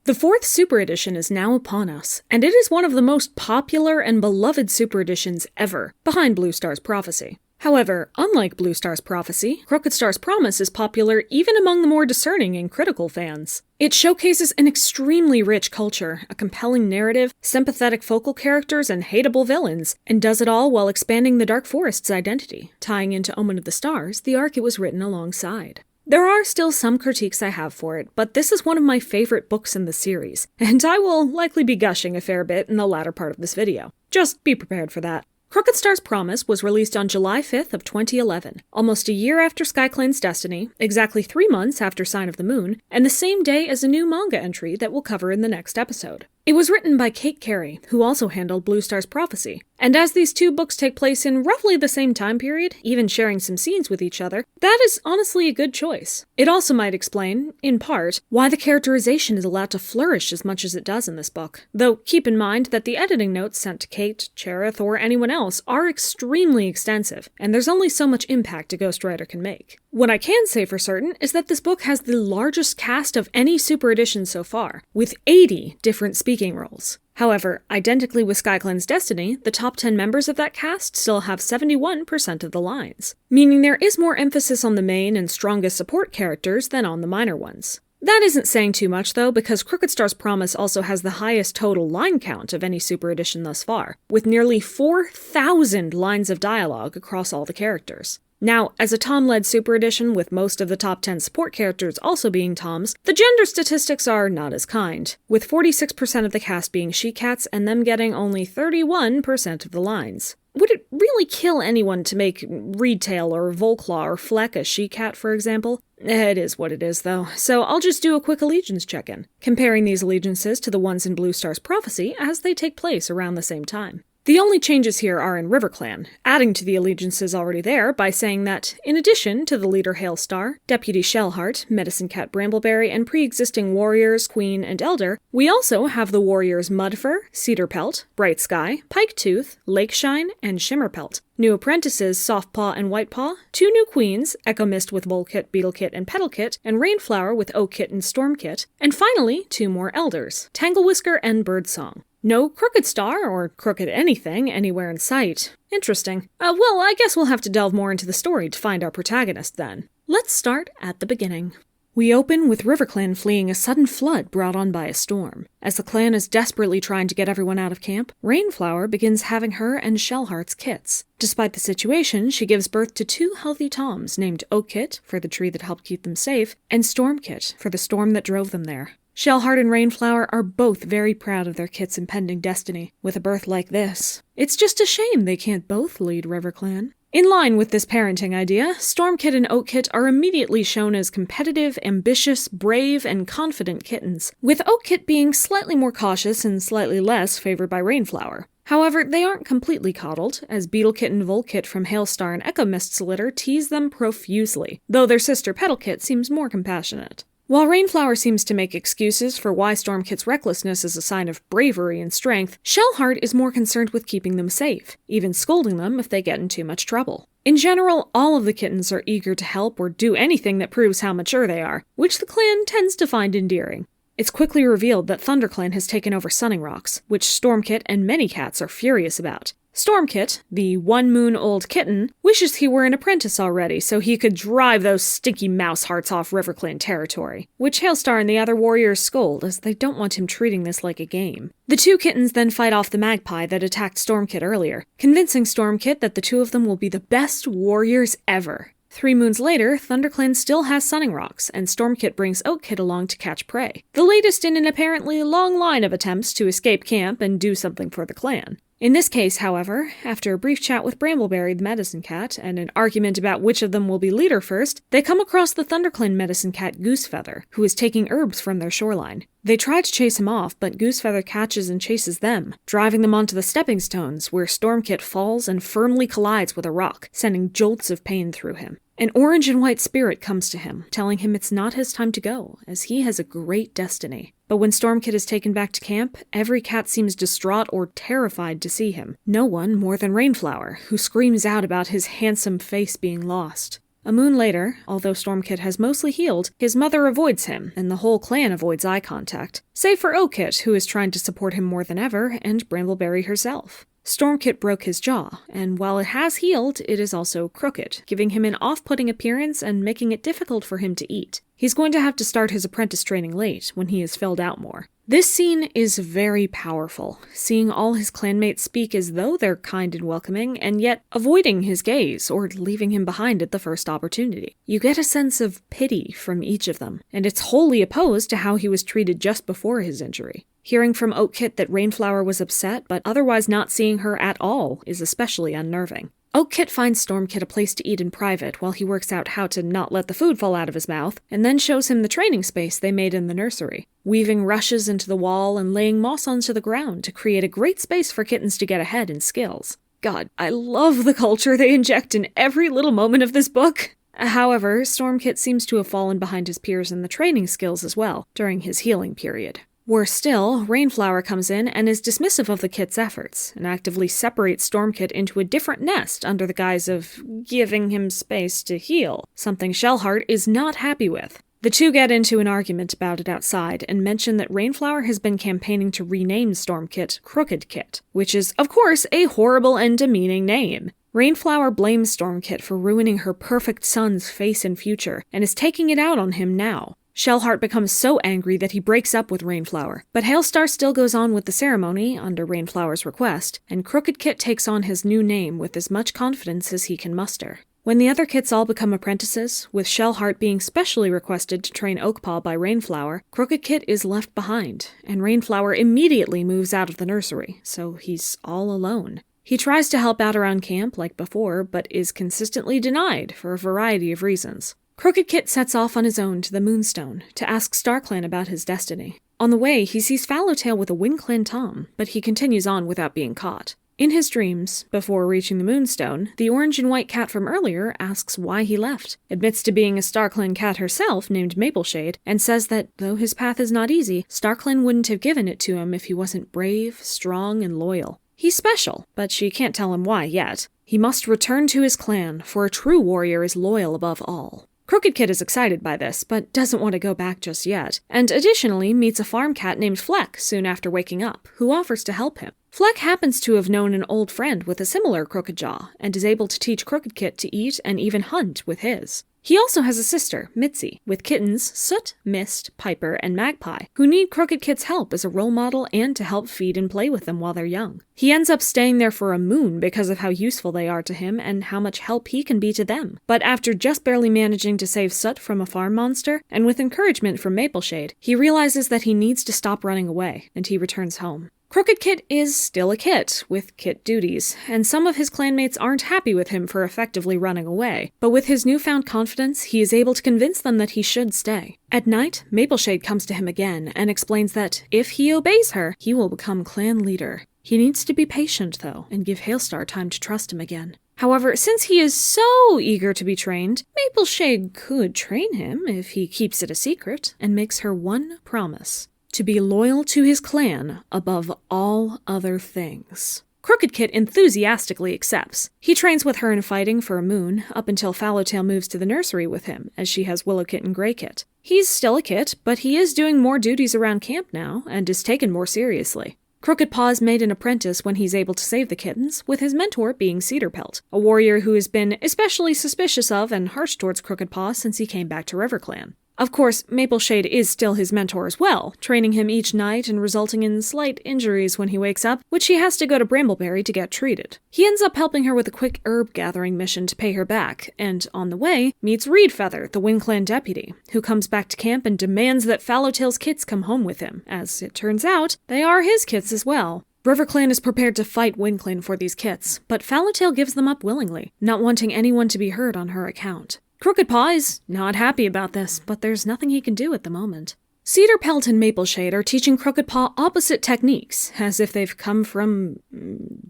The 4th Super Edition is now upon us, and it is one of the most popular and beloved Super Editions ever, behind Blue Star's Prophecy. However, unlike Blue Star's Prophecy, Crookedstar's Promise is popular even among the more discerning and critical fans. It showcases an extremely rich culture, a compelling narrative, sympathetic focal characters, and hateable villains, and does it all while expanding the Dark Forest's identity, tying into Omen of the Stars, the arc it was written alongside. There are still some critiques I have for it, but this is one of my favorite books in the series, and I will likely be gushing a fair bit in the latter part of this video. Just be prepared for that. Crookedstar's Promise was released on July 5th of 2011, almost a year after SkyClan's Destiny, exactly 3 months after Sign of the Moon, and the same day as a new manga entry that we'll cover in the next episode. It was written by Kate Carey, who also handled Blue Star's Prophecy, and as these two books take place in roughly the same time period, even sharing some scenes with each other, that is honestly a good choice. It also might explain, in part, why the characterization is allowed to flourish as much as it does in this book, though keep in mind that the editing notes sent to Kate, Cherith, or anyone else are extremely extensive, and there's only so much impact a ghostwriter can make. What I can say for certain is that this book has the largest cast of any Super Edition so far, with 80 different speaking roles. However, identically with SkyClan's Destiny, the top 10 members of that cast still have 71% of the lines, meaning there is more emphasis on the main and strongest support characters than on the minor ones. That isn't saying too much though, because Crookedstar's Promise also has the highest total line count of any Super Edition thus far, with nearly 4,000 lines of dialogue across all the characters. Now, as a Tom-led Super Edition with most of the top 10 support characters also being Toms, the gender statistics are not as kind, with 46% of the cast being she-cats and them getting only 31% of the lines. Would it really kill anyone to make Reedtail or Volclaw or Fleck a she-cat, for example? It is what it is, though, so I'll just do a quick allegiance check-in, comparing these allegiances to the ones in Blue Star's Prophecy as they take place around the same time. The only changes here are in RiverClan, adding to the allegiances already there by saying that, in addition to the leader Hailstar, Deputy Shellheart, Medicine Cat Brambleberry, and pre-existing warriors, Queen, and Elder, we also have the warriors Mudfur, Cedarpelt, Bright Sky, Piketooth, Lakeshine, and Shimmerpelt. New apprentices Softpaw and Whitepaw, 2 new queens, Echo Mist with Volkit, Beetlekit, and Petalkit, and Rainflower with Oakkit and Stormkit, and finally 2 more elders, Tanglewhisker and Birdsong. No Crookedstar, or Crooked anything, anywhere in sight. Interesting. Well, I guess we'll have to delve more into the story to find our protagonist then. Let's start at the beginning. We open with RiverClan fleeing a sudden flood brought on by a storm. As the clan is desperately trying to get everyone out of camp, Rainflower begins having her and Shellheart's kits. Despite the situation, she gives birth to 2 healthy Toms named Oakkit, for the tree that helped keep them safe, and Stormkit, for the storm that drove them there. Shellheart and Rainflower are both very proud of their kit's impending destiny, with a birth like this. It's just a shame they can't both lead RiverClan. In line with this parenting idea, Stormkit and Oakkit are immediately shown as competitive, ambitious, brave, and confident kittens, with Oakkit being slightly more cautious and slightly less favored by Rainflower. However, they aren't completely coddled, as Beetlekit and Volkit from Hailstar and Echo Mist's litter tease them profusely, though their sister Petalkit seems more compassionate. While Rainflower seems to make excuses for why Stormkit's recklessness is a sign of bravery and strength, Shellheart is more concerned with keeping them safe, even scolding them if they get in too much trouble. In general, all of the kittens are eager to help or do anything that proves how mature they are, which the clan tends to find endearing. It's quickly revealed that ThunderClan has taken over Sunning Rocks, which Stormkit and many cats are furious about. Stormkit, the 1-moon-old kitten, wishes he were an apprentice already so he could drive those stinky mouse hearts off RiverClan territory, which Hailstar and the other warriors scold as they don't want him treating this like a game. The 2 kittens then fight off the magpie that attacked Stormkit earlier, convincing Stormkit that the 2 of them will be the best warriors ever. 3 moons later, ThunderClan still has Sunning Rocks, and Stormkit brings Oakkit along to catch prey, the latest in an apparently long line of attempts to escape camp and do something for the clan. In this case, however, after a brief chat with Brambleberry the Medicine Cat, and an argument about which of them will be leader first, they come across the ThunderClan Medicine Cat Goosefeather, who is taking herbs from their shoreline. They try to chase him off, but Goosefeather catches and chases them, driving them onto the stepping stones, where Stormkit falls and firmly collides with a rock, sending jolts of pain through him. An orange and white spirit comes to him, telling him it's not his time to go, as he has a great destiny. But when Stormkit is taken back to camp, every cat seems distraught or terrified to see him. No one more than Rainflower, who screams out about his handsome face being lost. A moon later, although Stormkit has mostly healed, his mother avoids him, and the whole clan avoids eye contact, save for Oakkit, who is trying to support him more than ever, and Brambleberry herself. Stormkit broke his jaw, and while it has healed, it is also crooked, giving him an off-putting appearance and making it difficult for him to eat. He's going to have to start his apprentice training late, when he is filled out more. This scene is very powerful, seeing all his clanmates speak as though they're kind and welcoming, and yet avoiding his gaze or leaving him behind at the first opportunity. You get a sense of pity from each of them, and it's wholly opposed to how he was treated just before his injury. Hearing from Oakkit that Rainflower was upset, but otherwise not seeing her at all, is especially unnerving. Oakkit finds Stormkit a place to eat in private while he works out how to not let the food fall out of his mouth, and then shows him the training space they made in the nursery, weaving rushes into the wall and laying moss onto the ground to create a great space for kittens to get ahead in skills. God, I love the culture they inject in every little moment of this book! However, Stormkit seems to have fallen behind his peers in the training skills as well, during his healing period. Worse still, Rainflower comes in and is dismissive of the kit's efforts, and actively separates Stormkit into a different nest under the guise of giving him space to heal, something Shellheart is not happy with. The two get into an argument about it outside, and mention that Rainflower has been campaigning to rename Stormkit Crookedkit, which is, of course, a horrible and demeaning name. Rainflower blames Stormkit for ruining her perfect son's face and future, and is taking it out on him now. Shellheart becomes so angry that he breaks up with Rainflower, but Hailstar still goes on with the ceremony under Rainflower's request, and Crookedkit takes on his new name with as much confidence as he can muster. When the other kits all become apprentices, with Shellheart being specially requested to train Oakpaw by Rainflower, Crookedkit is left behind, and Rainflower immediately moves out of the nursery, so he's all alone. He tries to help out around camp like before, but is consistently denied for a variety of reasons. Crookedkit sets off on his own to the Moonstone to ask StarClan about his destiny. On the way, he sees Fallowtail with a WingClan Tom, but he continues on without being caught. In his dreams, before reaching the Moonstone, the orange and white cat from earlier asks why he left, admits to being a StarClan cat herself named Mapleshade, and says that, though his path is not easy, StarClan wouldn't have given it to him if he wasn't brave, strong, and loyal. He's special, but she can't tell him why yet. He must return to his clan, for a true warrior is loyal above all. Crookedkit is excited by this, but doesn't want to go back just yet, and additionally meets a farm cat named Fleck soon after waking up, who offers to help him. Fleck happens to have known an old friend with a similar Crookedjaw, and is able to teach Crookedkit to eat and even hunt with his. He also has a sister, Mitzi, with kittens Soot, Mist, Piper, and Magpie, who need Crookedkit's help as a role model and to help feed and play with them while they're young. He ends up staying there for a moon because of how useful they are to him and how much help he can be to them. But after just barely managing to save Soot from a farm monster, and with encouragement from Mapleshade, he realizes that he needs to stop running away, and he returns home. Crookedkit is still a kit, with kit duties, and some of his clanmates aren't happy with him for effectively running away, but with his newfound confidence, he is able to convince them that he should stay. At night, Mapleshade comes to him again and explains that, if he obeys her, he will become clan leader. He needs to be patient, though, and give Hailstar time to trust him again. However, since he is so eager to be trained, Mapleshade could train him if he keeps it a secret, and makes her one promise: to be loyal to his clan above all other things. Crookedkit enthusiastically accepts. He trains with her in fighting for a moon, up until Fallowtail moves to the nursery with him, as she has Willowkit and Greykit. He's still a kit, but he is doing more duties around camp now, and is taken more seriously. Crookedpaw is made an apprentice when he's able to save the kittens, with his mentor being Cedarpelt, a warrior who has been especially suspicious of and harsh towards Crookedpaw since he came back to RiverClan. Of course, Mapleshade is still his mentor as well, training him each night and resulting in slight injuries when he wakes up, which he has to go to Brambleberry to get treated. He ends up helping her with a quick herb-gathering mission to pay her back, and, on the way, meets Reedfeather, the WingClan deputy, who comes back to camp and demands that Fallowtail's kits come home with him. As it turns out, they are his kits as well. RiverClan is prepared to fight WingClan for these kits, but Fallowtail gives them up willingly, not wanting anyone to be hurt on her account. Crookedpaw is not happy about this, but there's nothing he can do at the moment. Cedarpelt and Mapleshade are teaching Crookedpaw opposite techniques, as if they've come from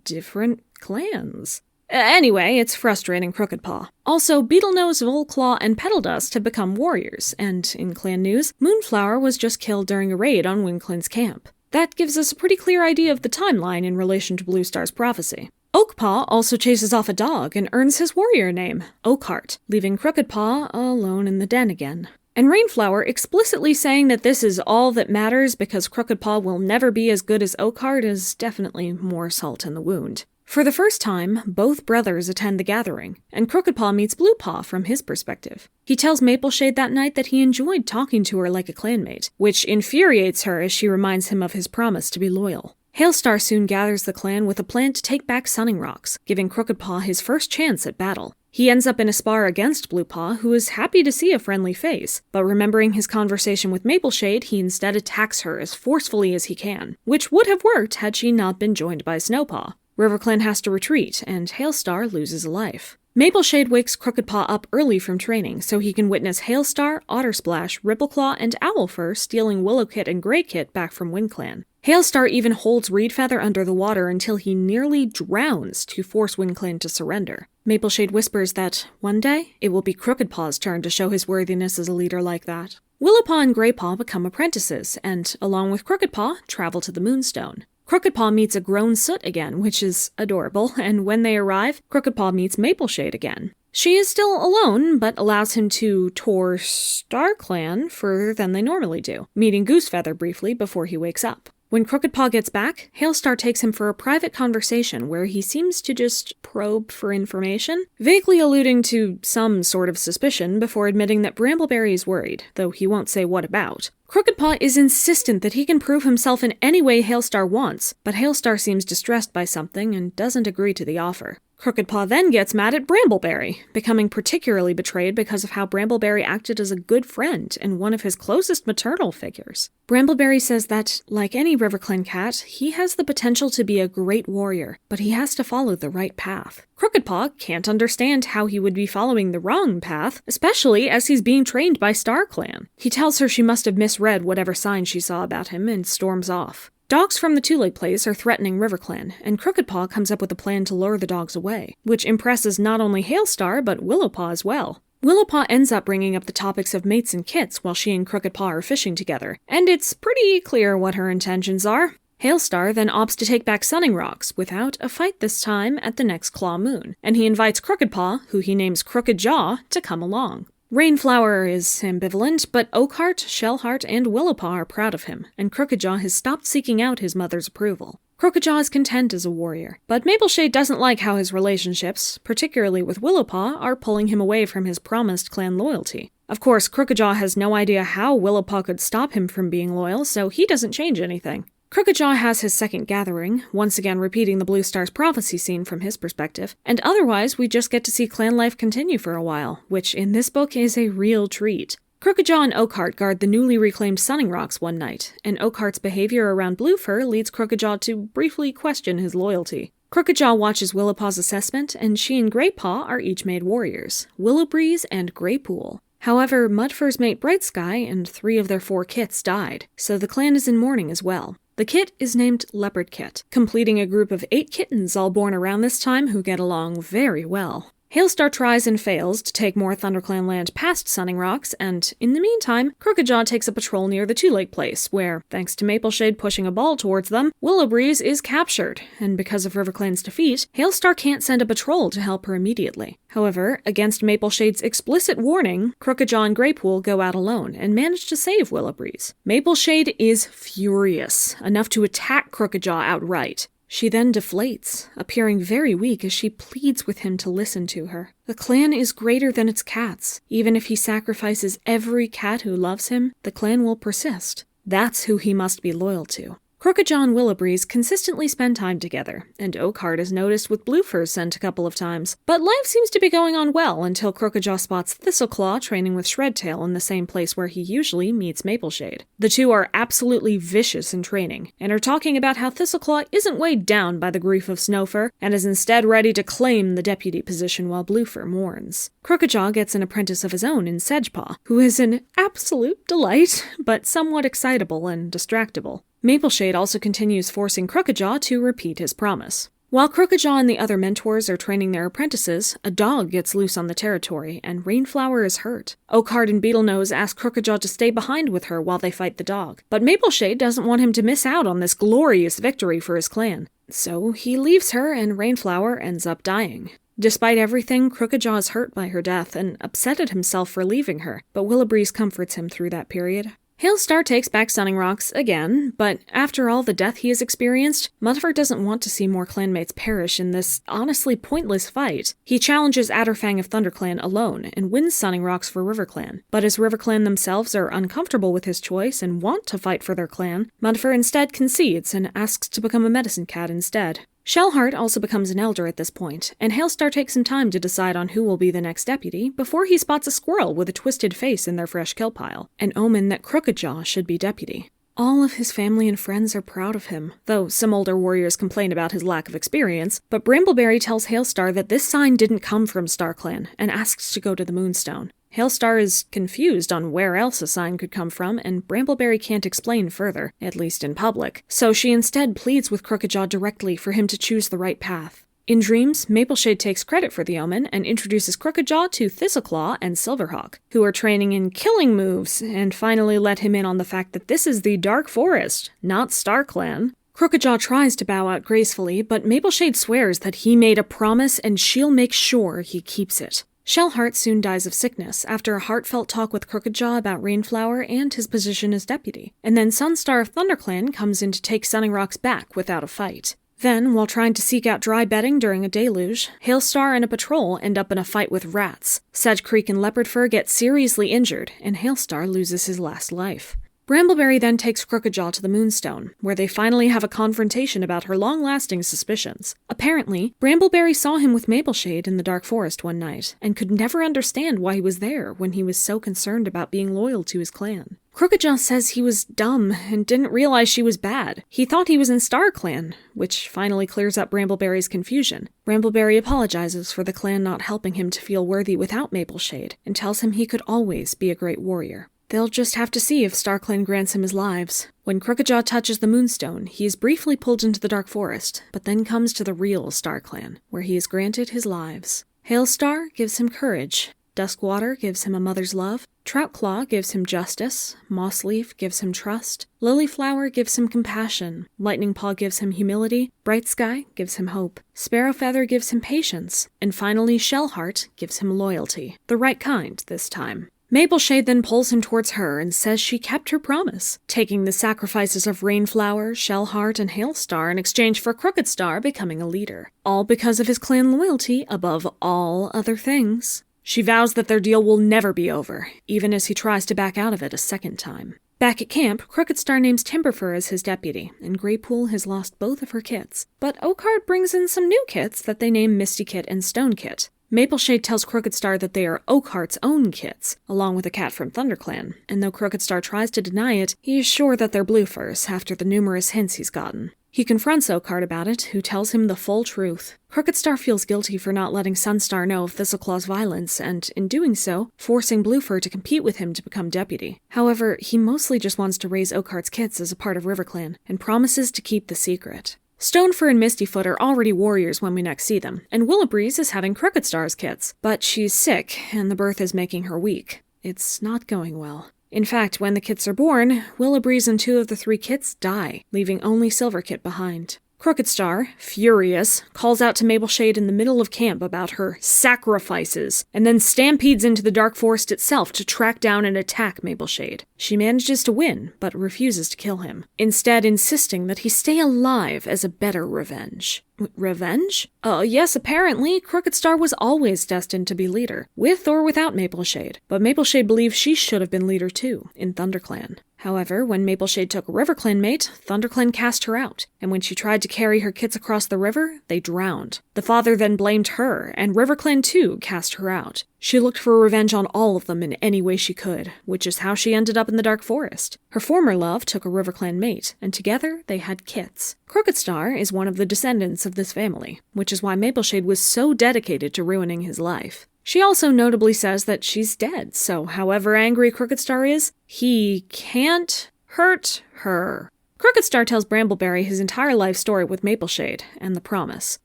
different clans. Anyway, it's frustrating Crookedpaw. Also, Beetlenose, Volclaw, and Petaldust have become warriors, and, in clan news, Moonflower was just killed during a raid on WingClan's camp. That gives us a pretty clear idea of the timeline in relation to Bluestar's prophecy. Oakpaw also chases off a dog and earns his warrior name, Oakheart, leaving Crookedpaw alone in the den again. And Rainflower explicitly saying that this is all that matters because Crookedpaw will never be as good as Oakheart is definitely more salt in the wound. For the first time, both brothers attend the gathering, and Crookedpaw meets Bluepaw from his perspective. He tells Mapleshade that night that he enjoyed talking to her like a clanmate, which infuriates her as she reminds him of his promise to be loyal. Hailstar soon gathers the clan with a plan to take back Sunning Rocks, giving Crookedpaw his first chance at battle. He ends up in a spar against Bluepaw, who is happy to see a friendly face, but remembering his conversation with Mapleshade, he instead attacks her as forcefully as he can, which would have worked had she not been joined by Snowpaw. RiverClan has to retreat, and Hailstar loses a life. Mapleshade wakes Crookedpaw up early from training so he can witness Hailstar, Ottersplash, Rippleclaw, and Owlfur stealing Willowkit and Greykit back from WindClan. Hailstar even holds Reedfeather under the water until he nearly drowns to force WindClan to surrender. Mapleshade whispers that, one day, it will be Crookedpaw's turn to show his worthiness as a leader like that. Willowpaw and Greypaw become apprentices, and, along with Crookedpaw, travel to the Moonstone. Crookedpaw meets a grown Soot again, which is adorable, and when they arrive, Crookedpaw meets Mapleshade again. She is still alone, but allows him to tour StarClan further than they normally do, meeting Goosefeather briefly before he wakes up. When Crookedpaw gets back, Hailstar takes him for a private conversation where he seems to just probe for information, vaguely alluding to some sort of suspicion before admitting that Brambleberry is worried, though he won't say what about. Crookedpaw is insistent that he can prove himself in any way Hailstar wants, but Hailstar seems distressed by something and doesn't agree to the offer. Crookedpaw then gets mad at Brambleberry, becoming particularly betrayed because of how Brambleberry acted as a good friend and one of his closest maternal figures. Brambleberry says that, like any RiverClan cat, he has the potential to be a great warrior, but he has to follow the right path. Crookedpaw can't understand how he would be following the wrong path, especially as he's being trained by StarClan. He tells her she must have misread whatever sign she saw about him and storms off. Dogs from the Two-Leg Place are threatening RiverClan, and Crookedpaw comes up with a plan to lure the dogs away, which impresses not only Hailstar, but Willowpaw as well. Willowpaw ends up bringing up the topics of mates and kits while she and Crookedpaw are fishing together, and it's pretty clear what her intentions are. Hailstar then opts to take back Sunning Rocks, without a fight this time at the next Claw Moon, and he invites Crookedpaw, who he names Crookedjaw, to come along. Rainflower is ambivalent, but Oakheart, Shellheart, and Willowpaw are proud of him, and Crookedjaw has stopped seeking out his mother's approval. Crookedjaw is content as a warrior, but Mapleshade doesn't like how his relationships, particularly with Willowpaw, are pulling him away from his promised clan loyalty. Of course, Crookedjaw has no idea how Willowpaw could stop him from being loyal, so he doesn't change anything. Crookedjaw has his second gathering, once again repeating the Blue Star's prophecy scene from his perspective, and otherwise we just get to see clan life continue for a while, which in this book is a real treat. Crookedjaw and Oakheart guard the newly reclaimed Sunning Rocks one night, and Oakheart's behavior around Bluefur leads Crookedjaw to briefly question his loyalty. Crookedjaw watches Willowpaw's assessment, and she and Greypaw are each made warriors, Willowbreeze and Greypool. However, Mudfur's mate Brightsky and 3 of their 4 kits died, so the clan is in mourning as well. The kit is named Leopardkit, completing a group of 8 kittens all born around this time who get along very well. Hailstar tries and fails to take more ThunderClan land past Sunning Rocks, and in the meantime, Crookedjaw takes a patrol near the Two-Leg Place, where, thanks to Mapleshade pushing a ball towards them, Willowbreeze is captured, and because of RiverClan's defeat, Hailstar can't send a patrol to help her immediately. However, against Mapleshade's explicit warning, Crookedjaw and Greypool go out alone and manage to save Willowbreeze. Mapleshade is furious, enough to attack Crookedjaw outright. She then deflates, appearing very weak as she pleads with him to listen to her. The clan is greater than its cats. Even if he sacrifices every cat who loves him, the clan will persist. That's who he must be loyal to. Crookedjaw and Willowbreeze consistently spend time together, and Oakheart is noticed with Bluefur sent a couple of times. But life seems to be going on well until Crookedjaw spots Thistleclaw training with Shredtail in the same place where he usually meets Mapleshade. The two are absolutely vicious in training, and are talking about how Thistleclaw isn't weighed down by the grief of Snowfur, and is instead ready to claim the deputy position while Bluefur mourns. Crookedjaw gets an apprentice of his own in Sedgepaw, who is an absolute delight, but somewhat excitable and distractible. Mapleshade also continues forcing Crookedjaw to repeat his promise. While Crookedjaw and the other mentors are training their apprentices, a dog gets loose on the territory, and Rainflower is hurt. Oakheart and Beetlenose ask Crookedjaw to stay behind with her while they fight the dog, but Mapleshade doesn't want him to miss out on this glorious victory for his clan. So he leaves her, and Rainflower ends up dying. Despite everything, Crookedjaw is hurt by her death and upset at himself for leaving her, but Willowbreeze comforts him through that period. Hailstar takes back Sunning Rocks again, but after all the death he has experienced, Mudfur doesn't want to see more clanmates perish in this honestly pointless fight. He challenges Adderfang of ThunderClan alone and wins Sunning Rocks for RiverClan, but as RiverClan themselves are uncomfortable with his choice and want to fight for their clan, Mudfur instead concedes and asks to become a medicine cat instead. Shellheart also becomes an elder at this point, and Hailstar takes some time to decide on who will be the next deputy before he spots a squirrel with a twisted face in their fresh kill pile, an omen that Crookedjaw should be deputy. All of his family and friends are proud of him, though some older warriors complain about his lack of experience, but Brambleberry tells Hailstar that this sign didn't come from StarClan and asks to go to the Moonstone. Hailstar is confused on where else a sign could come from, and Brambleberry can't explain further, at least in public, so she instead pleads with Crookedjaw directly for him to choose the right path. In dreams, Mapleshade takes credit for the omen and introduces Crookedjaw to Thistleclaw and Silverhawk, who are training in killing moves, and finally let him in on the fact that this is the Dark Forest, not StarClan. Crookedjaw tries to bow out gracefully, but Mapleshade swears that he made a promise and she'll make sure he keeps it. Shellheart soon dies of sickness after a heartfelt talk with Crookedjaw about Rainflower and his position as deputy, and then Sunstar of ThunderClan comes in to take Sunning Rocks back without a fight. Then, while trying to seek out dry bedding during a deluge, Hailstar and a patrol end up in a fight with rats. Sedgekit and Leopardfur get seriously injured, and Hailstar loses his last life. Brambleberry then takes Crookedjaw to the Moonstone, where they finally have a confrontation about her long-lasting suspicions. Apparently, Brambleberry saw him with Mapleshade in the Dark Forest one night, and could never understand why he was there when he was so concerned about being loyal to his clan. Crookedjaw says he was dumb and didn't realize she was bad. He thought he was in StarClan, which finally clears up Brambleberry's confusion. Brambleberry apologizes for the clan not helping him to feel worthy without Mapleshade, and tells him he could always be a great warrior. They'll just have to see if StarClan grants him his lives. When Crookedjaw touches the Moonstone, he is briefly pulled into the Dark Forest, but then comes to the real StarClan, where he is granted his lives. Hailstar gives him courage, Duskwater gives him a mother's love, Troutclaw gives him justice, Mossleaf gives him trust, Lilyflower gives him compassion, Lightningpaw gives him humility, Brightsky gives him hope, Sparrowfeather gives him patience, and finally Shellheart gives him loyalty, the right kind this time. Mapleshade then pulls him towards her and says she kept her promise, taking the sacrifices of Rainflower, Shellheart, and Hailstar in exchange for Crookedstar becoming a leader, all because of his clan loyalty above all other things. She vows that their deal will never be over, even as he tries to back out of it a second time. Back at camp, Crookedstar names Timberfur as his deputy, and Greypool has lost both of her kits. But Oakheart brings in some new kits that they name Mistykit and Stonekit. Mapleshade tells Crookedstar that they are Oakheart's own kits, along with a cat from ThunderClan, and though Crookedstar tries to deny it, he is sure that they're Bluefurs after the numerous hints he's gotten. He confronts Oakheart about it, who tells him the full truth. Crookedstar feels guilty for not letting Sunstar know of Thistleclaw's violence, and, in doing so, forcing Bluefur to compete with him to become deputy. However, he mostly just wants to raise Oakheart's kits as a part of RiverClan, and promises to keep the secret. Stonefur and Mistyfoot are already warriors when we next see them, and Willowbreeze is having Crookedstar's kits, but she's sick, and the birth is making her weak. It's not going well. In fact, when the kits are born, Willowbreeze and 2 of the 3 kits die, leaving only Silverkit behind. Crookedstar, furious, calls out to Mapleshade in the middle of camp about her sacrifices, and then stampedes into the Dark Forest itself to track down and attack Mapleshade. She manages to win, but refuses to kill him, instead insisting that he stay alive as a better revenge. Revenge? Yes, apparently, Crookedstar was always destined to be leader, with or without Mapleshade, but Mapleshade believes she should have been leader too, in ThunderClan. However, when Mapleshade took a RiverClan mate, ThunderClan cast her out, and when she tried to carry her kits across the river, they drowned. The father then blamed her, and RiverClan too cast her out. She looked for revenge on all of them in any way she could, which is how she ended up in the Dark Forest. Her former love took a RiverClan mate, and together they had kits. Crookedstar is one of the descendants of this family, which is why Mapleshade was so dedicated to ruining his life. She also notably says that she's dead, so however angry Crookedstar is, he can't hurt her. Crookedstar tells Brambleberry his entire life story with Mapleshade, and the promise.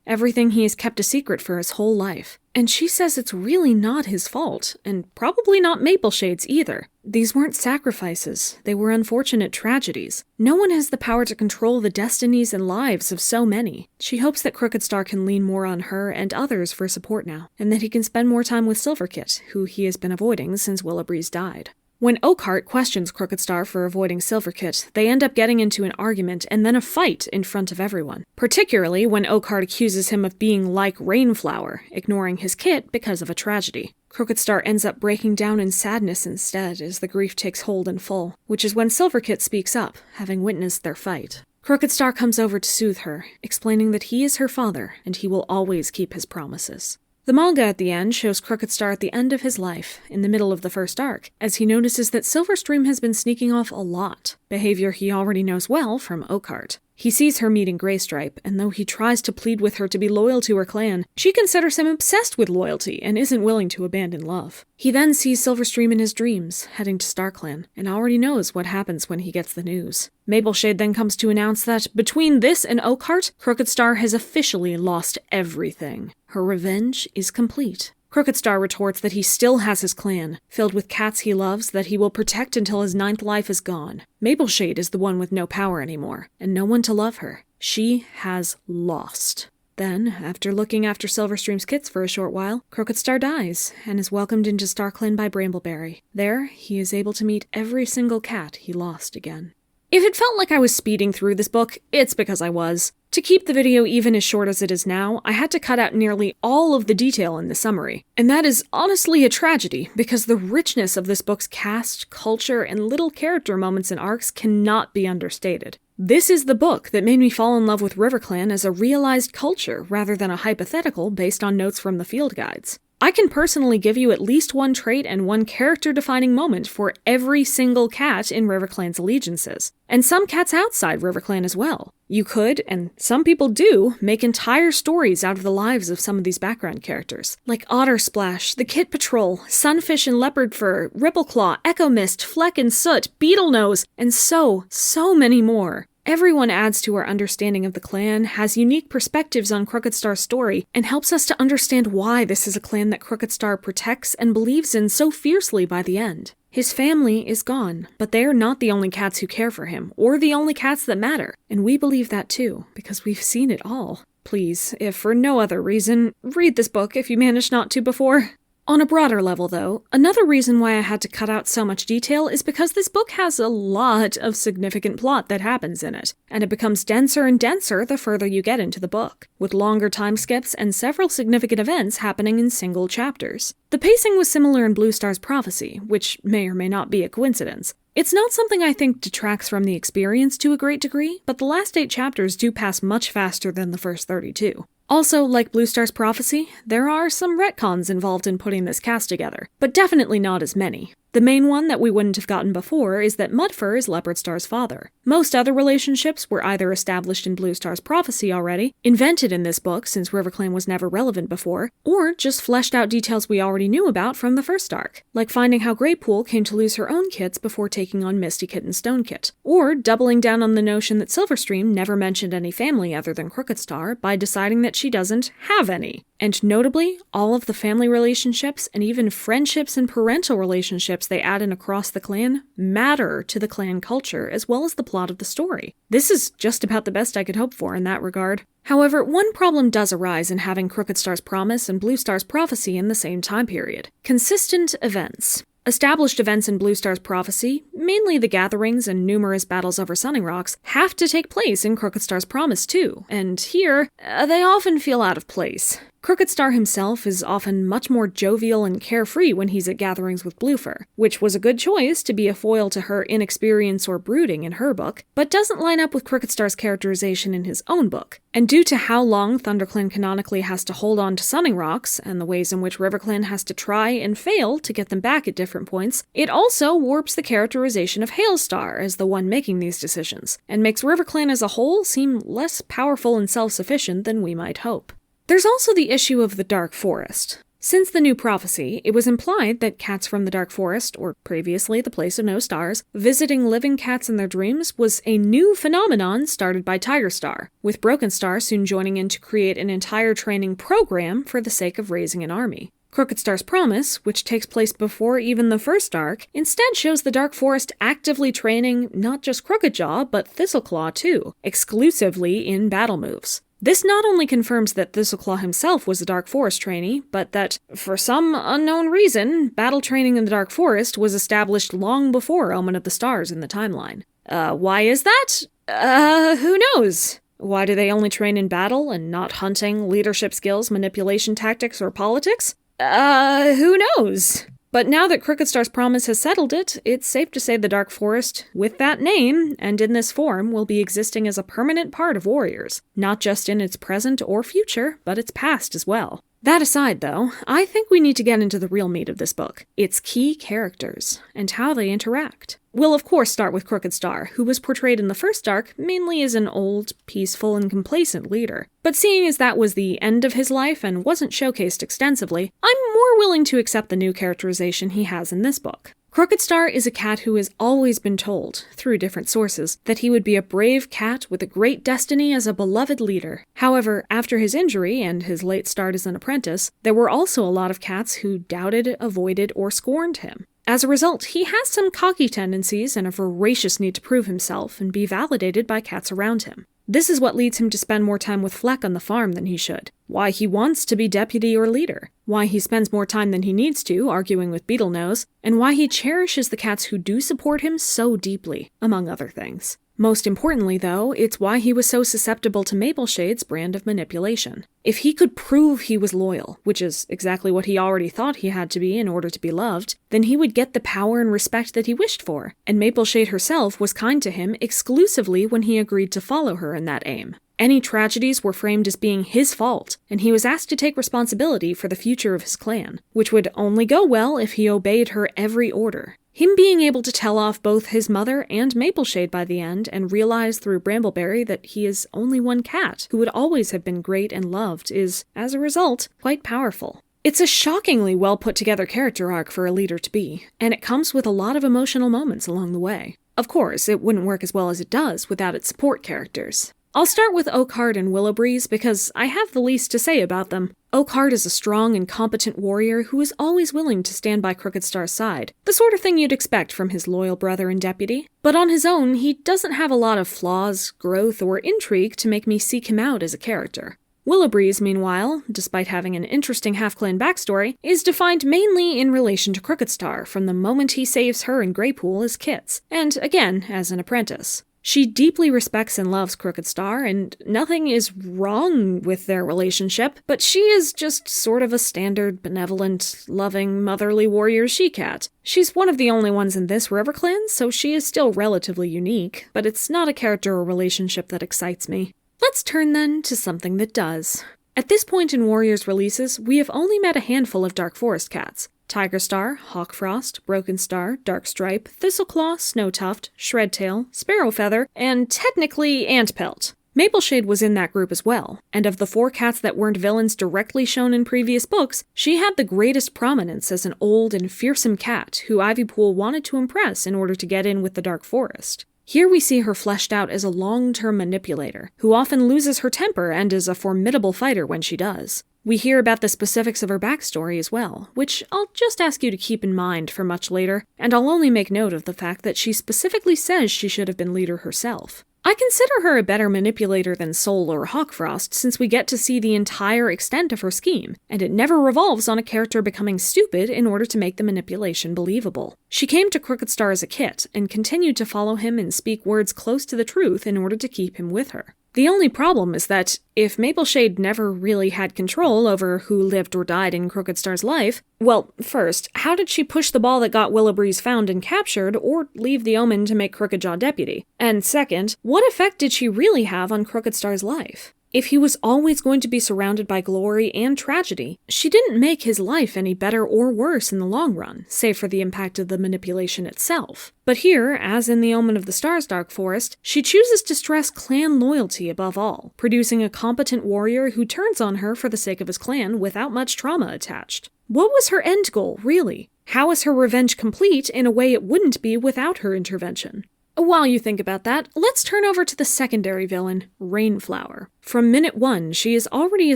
Everything he has kept a secret for his whole life. And she says it's really not his fault, and probably not Mapleshade's either. These weren't sacrifices, they were unfortunate tragedies. No one has the power to control the destinies and lives of so many. She hopes that Crookedstar can lean more on her and others for support now, and that he can spend more time with Silverkit, who he has been avoiding since Willowbreeze died. When Oakhart questions Crookedstar for avoiding Silverkit, they end up getting into an argument and then a fight in front of everyone. Particularly when Oakhart accuses him of being like Rainflower, ignoring his kit because of a tragedy. Crookedstar ends up breaking down in sadness instead as the grief takes hold in full, which is when Silverkit speaks up, having witnessed their fight. Crookedstar comes over to soothe her, explaining that he is her father and he will always keep his promises. The manga at the end shows Crookedstar at the end of his life, in the middle of the first arc, as he notices that Silverstream has been sneaking off a lot, behavior he already knows well from Oakhart. He sees her meeting Greystripe, and though he tries to plead with her to be loyal to her clan, she considers him obsessed with loyalty and isn't willing to abandon love. He then sees Silverstream in his dreams, heading to StarClan, and already knows what happens when he gets the news. Mapleshade then comes to announce that, between this and Oakhart, Crookedstar has officially lost everything. Her revenge is complete. Crookedstar retorts that he still has his clan, filled with cats he loves that he will protect until his 9th life is gone. Mapleshade is the one with no power anymore, and no one to love her. She has lost. Then, after looking after Silverstream's kits for a short while, Crookedstar dies, and is welcomed into StarClan by Brambleberry. There, he is able to meet every single cat he lost again. If it felt like I was speeding through this book, it's because I was. To keep the video even as short as it is now, I had to cut out nearly all of the detail in the summary. And that is honestly a tragedy, because the richness of this book's cast, culture, and little character moments and arcs cannot be understated. This is the book that made me fall in love with RiverClan as a realized culture rather than a hypothetical based on notes from the field guides. I can personally give you at least one trait and one character-defining moment for every single cat in RiverClan's allegiances, and some cats outside RiverClan as well. You could, and some people do, make entire stories out of the lives of some of these background characters, like Ottersplash, the Kit Patrol, Sunfish and Leopardfur, Rippleclaw, Echo Mist, Fleck and Soot, Beetlenose, and so many more. Everyone adds to our understanding of the clan, has unique perspectives on Crookedstar's story, and helps us to understand why this is a clan that Crookedstar protects and believes in so fiercely by the end. His family is gone, but they are not the only cats who care for him, or the only cats that matter, and we believe that too, because we've seen it all. Please, if for no other reason, read this book if you managed not to before. On a broader level, though, another reason why I had to cut out so much detail is because this book has a lot of significant plot that happens in it, and it becomes denser and denser the further you get into the book, with longer time skips and several significant events happening in single chapters. The pacing was similar in Blue Star's Prophecy, which may or may not be a coincidence. It's not something I think detracts from the experience to a great degree, but the last 8 chapters do pass much faster than the first 32. Also, like Blue Star's Prophecy, there are some retcons involved in putting this cast together, but definitely not as many. The main one that we wouldn't have gotten before is that Mudfur is Leopardstar's father. Most other relationships were either established in Blue Star's Prophecy already, invented in this book since RiverClan was never relevant before, or just fleshed out details we already knew about from the first arc, like finding how Greypool came to lose her own kits before taking on Mistykit and Stonekit, or doubling down on the notion that Silverstream never mentioned any family other than Crookedstar by deciding that she doesn't have any. And notably, all of the family relationships and even friendships and parental relationships they add in across the clan matter to the clan culture as well as the plot of the story. This is just about the best I could hope for in that regard. However, one problem does arise in having Crookedstar's Promise and Blue Star's Prophecy in the same time period: consistent events. Established events in Blue Star's Prophecy, mainly the gatherings and numerous battles over Sunning Rocks, have to take place in Crookedstar's Promise too, and here, they often feel out of place. Crookedstar himself is often much more jovial and carefree when he's at gatherings with Bluefur, which was a good choice to be a foil to her inexperience or brooding in her book, but doesn't line up with Crookedstar's characterization in his own book. And due to how long ThunderClan canonically has to hold on to Sunning Rocks, and the ways in which RiverClan has to try and fail to get them back at different points, it also warps the characterization of Hailstar as the one making these decisions, and makes RiverClan as a whole seem less powerful and self-sufficient than we might hope. There's also the issue of the Dark Forest. Since the new prophecy, it was implied that cats from the Dark Forest, or previously the Place of No Stars, visiting living cats in their dreams was a new phenomenon started by Tigerstar, with Brokenstar soon joining in to create an entire training program for the sake of raising an army. Crookedstar's Promise, which takes place before even the first arc, instead shows the Dark Forest actively training not just Crookedjaw, but Thistleclaw too, exclusively in battle moves. This not only confirms that Thistleclaw himself was a Dark Forest trainee, but that, for some unknown reason, battle training in the Dark Forest was established long before Omen of the Stars in the timeline. Why is that? Who knows? Why do they only train in battle and not hunting, leadership skills, manipulation tactics, or politics? Who knows? But now that Crookedstar's Promise has settled it, it's safe to say the Dark Forest, with that name, and in this form, will be existing as a permanent part of Warriors, not just in its present or future, but its past as well. That aside, though, I think we need to get into the real meat of this book, its key characters, and how they interact. We'll of course start with Crookedstar, who was portrayed in the first arc mainly as an old, peaceful, and complacent leader. But seeing as that was the end of his life and wasn't showcased extensively, I'm more willing to accept the new characterization he has in this book. Crookedstar is a cat who has always been told, through different sources, that he would be a brave cat with a great destiny as a beloved leader. However, after his injury and his late start as an apprentice, there were also a lot of cats who doubted, avoided, or scorned him. As a result, he has some cocky tendencies and a voracious need to prove himself and be validated by cats around him. This is what leads him to spend more time with Fleck on the farm than he should, why he wants to be deputy or leader, why he spends more time than he needs to arguing with Beetlenose, and why he cherishes the cats who do support him so deeply, among other things. Most importantly, though, it's why he was so susceptible to Mapleshade's brand of manipulation. If he could prove he was loyal, which is exactly what he already thought he had to be in order to be loved, then he would get the power and respect that he wished for, and Mapleshade herself was kind to him exclusively when he agreed to follow her in that aim. Any tragedies were framed as being his fault, and he was asked to take responsibility for the future of his clan, which would only go well if he obeyed her every order. Him being able to tell off both his mother and Mapleshade by the end and realize through Brambleberry that he is only one cat who would always have been great and loved is, as a result, quite powerful. It's a shockingly well put together character arc for a leader to be, and it comes with a lot of emotional moments along the way. Of course, it wouldn't work as well as it does without its support characters. I'll start with Oakheart and Willowbreeze because I have the least to say about them. Oakheart is a strong and competent warrior who is always willing to stand by Crookedstar's side, the sort of thing you'd expect from his loyal brother and deputy. But on his own, he doesn't have a lot of flaws, growth, or intrigue to make me seek him out as a character. Willowbreeze, meanwhile, despite having an interesting half-clan backstory, is defined mainly in relation to Crookedstar from the moment he saves her and Greypool as kits, and again as an apprentice. She deeply respects and loves Crookedstar, and nothing is wrong with their relationship, but she is just sort of a standard, benevolent, loving, motherly warrior she-cat. She's one of the only ones in this River Clan, so she is still relatively unique, but it's not a character or relationship that excites me. Let's turn then to something that does. At this point in Warriors releases, we have only met a handful of Dark Forest cats. Tigerstar, Hawkfrost, Brokenstar, Darkstripe, Thistleclaw, Snowtuft, Shredtail, Sparrowfeather, and technically Antpelt. Mapleshade was in that group as well, and of the 4 cats that weren't villains directly shown in previous books, she had the greatest prominence as an old and fearsome cat who Ivypool wanted to impress in order to get in with the Dark Forest. Here we see her fleshed out as a long-term manipulator, who often loses her temper and is a formidable fighter when she does. We hear about the specifics of her backstory as well, which I'll just ask you to keep in mind for much later, and I'll only make note of the fact that she specifically says she should have been leader herself. I consider her a better manipulator than Soul or Hawkfrost since we get to see the entire extent of her scheme, and it never revolves on a character becoming stupid in order to make the manipulation believable. She came to Crookedstar as a kit, and continued to follow him and speak words close to the truth in order to keep him with her. The only problem is that, if Mapleshade never really had control over who lived or died in Crookedstar's life, well, first, how did she push the ball that got Willowbreeze found and captured, or leave the Omen to make Crookedjaw deputy? And second, what effect did she really have on Crookedstar's life? If he was always going to be surrounded by glory and tragedy, she didn't make his life any better or worse in the long run, save for the impact of the manipulation itself. But here, as in the Omen of the Stars Dark Forest, she chooses to stress clan loyalty above all, producing a competent warrior who turns on her for the sake of his clan without much trauma attached. What was her end goal, really? How is her revenge complete in a way it wouldn't be without her intervention? While you think about that, let's turn over to the secondary villain, Rainflower. From minute one, she is already a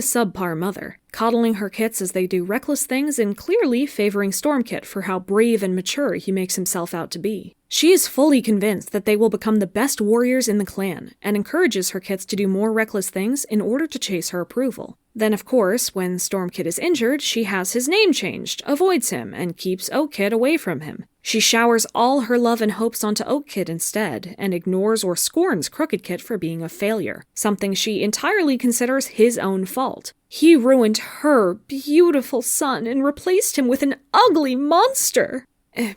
subpar mother, coddling her kits as they do reckless things and clearly favoring Stormkit for how brave and mature he makes himself out to be. She is fully convinced that they will become the best warriors in the clan, and encourages her kits to do more reckless things in order to chase her approval. Then, of course, when Stormkit is injured, she has his name changed, avoids him, and keeps Oakkit away from him. She showers all her love and hopes onto Oakkit instead, and ignores or scorns Crookedkit for being a failure, something she entirely considers his own fault. He ruined her beautiful son and replaced him with an ugly monster!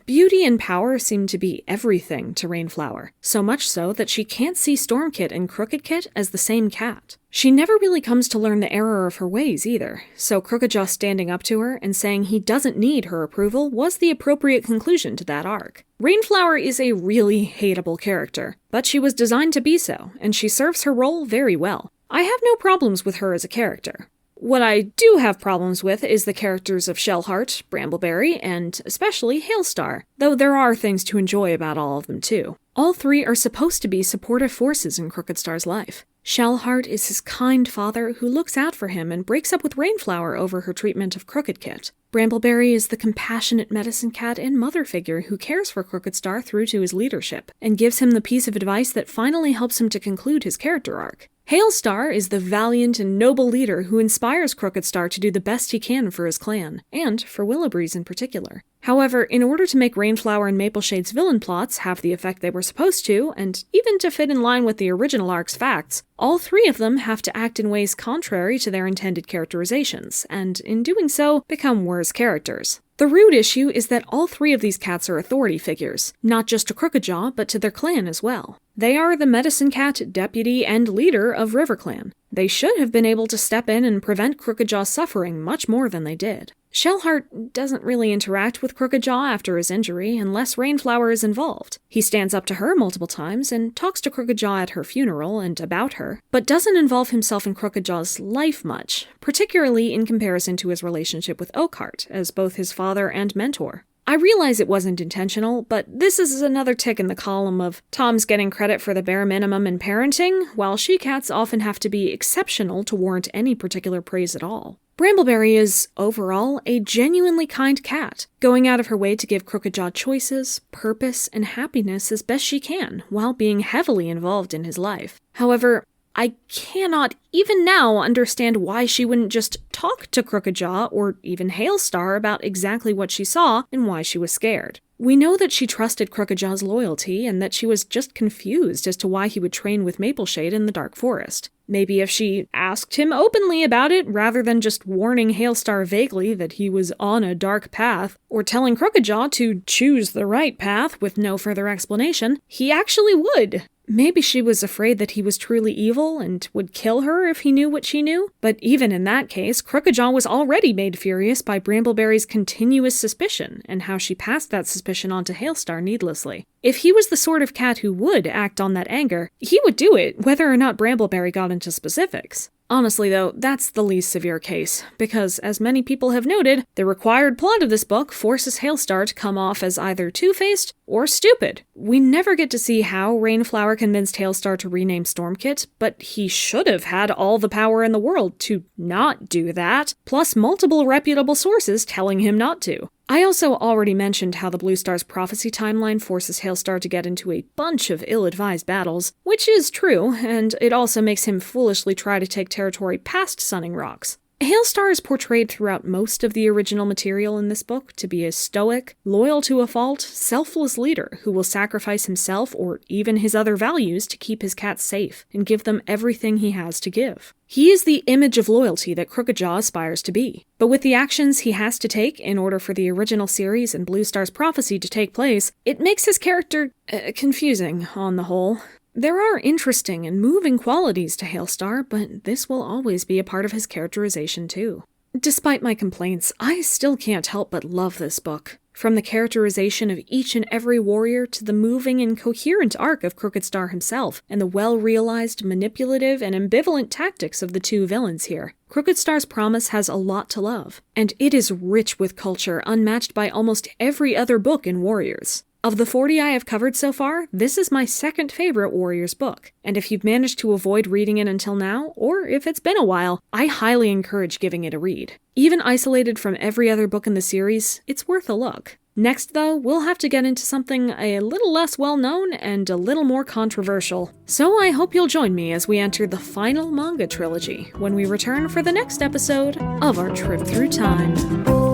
Beauty and power seem to be everything to Rainflower, so much so that she can't see Stormkit and Crookedkit as the same cat. She never really comes to learn the error of her ways either, so Crookedjaw standing up to her and saying he doesn't need her approval was the appropriate conclusion to that arc. Rainflower is a really hateable character, but she was designed to be so, and she serves her role very well. I have no problems with her as a character. What I do have problems with is the characters of Shellheart, Brambleberry, and especially Hailstar, though there are things to enjoy about all of them too. All three are supposed to be supportive forces in Crookedstar's life. Shellheart is his kind father who looks out for him and breaks up with Rainflower over her treatment of Crookedkit. Brambleberry is the compassionate medicine cat and mother figure who cares for Crookedstar through to his leadership, and gives him the piece of advice that finally helps him to conclude his character arc. Hailstar is the valiant and noble leader who inspires Crookedstar to do the best he can for his clan, and for Willowbreeze in particular. However, in order to make Rainflower and Mapleshade's villain plots have the effect they were supposed to, and even to fit in line with the original arc's facts, all three of them have to act in ways contrary to their intended characterizations, and in doing so, become worse characters. The root issue is that all three of these cats are authority figures, not just to Crookedjaw, but to their clan as well. They are the medicine cat, deputy, and leader of RiverClan. They should have been able to step in and prevent Crookedjaw's suffering much more than they did. Shellheart doesn't really interact with Crookedjaw after his injury unless Rainflower is involved. He stands up to her multiple times and talks to Crookedjaw at her funeral and about her, but doesn't involve himself in Crookedjaw's life much, particularly in comparison to his relationship with Oakhart as both his father and mentor. I realize it wasn't intentional, but this is another tick in the column of Tom's getting credit for the bare minimum in parenting, while she-cats often have to be exceptional to warrant any particular praise at all. Brambleberry is, overall, a genuinely kind cat, going out of her way to give Crookedjaw choices, purpose, and happiness as best she can, while being heavily involved in his life. However, I cannot, even now, understand why she wouldn't just talk to Crookedjaw or even Hailstar about exactly what she saw and why she was scared. We know that she trusted Crookedjaw's loyalty and that she was just confused as to why he would train with Mapleshade in the Dark Forest. Maybe if she asked him openly about it rather than just warning Hailstar vaguely that he was on a dark path, or telling Crookedjaw to choose the right path with no further explanation, he actually would. Maybe she was afraid that he was truly evil and would kill her if he knew what she knew, but even in that case, Crookedjaw was already made furious by Brambleberry's continuous suspicion and how she passed that suspicion on to Hailstar needlessly. If he was the sort of cat who would act on that anger, he would do it, whether or not Brambleberry got into specifics. Honestly, though, that's the least severe case, because, as many people have noted, the required plot of this book forces Hailstar to come off as either two-faced or stupid. We never get to see how Rainflower convinced Hailstar to rename Stormkit, but he should have had all the power in the world to not do that, plus multiple reputable sources telling him not to. I also already mentioned how the Blue Star's prophecy timeline forces Hailstar to get into a bunch of ill-advised battles, which is true, and it also makes him foolishly try to take territory past Sunning Rocks. Hailstar is portrayed throughout most of the original material in this book to be a stoic, loyal to a fault, selfless leader who will sacrifice himself or even his other values to keep his cats safe and give them everything he has to give. He is the image of loyalty that Crookedjaw aspires to be, but with the actions he has to take in order for the original series and Blue Star's prophecy to take place, it makes his character confusing on the whole. There are interesting and moving qualities to Hailstar, but this will always be a part of his characterization too. Despite my complaints, I still can't help but love this book. From the characterization of each and every warrior to the moving and coherent arc of Crookedstar himself, and the well-realized, manipulative, and ambivalent tactics of the two villains here, Crookedstar's Promise has a lot to love, and it is rich with culture unmatched by almost every other book in Warriors. Of the 40 I have covered so far, this is my second favorite Warriors book, and if you've managed to avoid reading it until now, or if it's been a while, I highly encourage giving it a read. Even isolated from every other book in the series, it's worth a look. Next, though, we'll have to get into something a little less well-known and a little more controversial. So I hope you'll join me as we enter the final manga trilogy when we return for the next episode of our trip through time.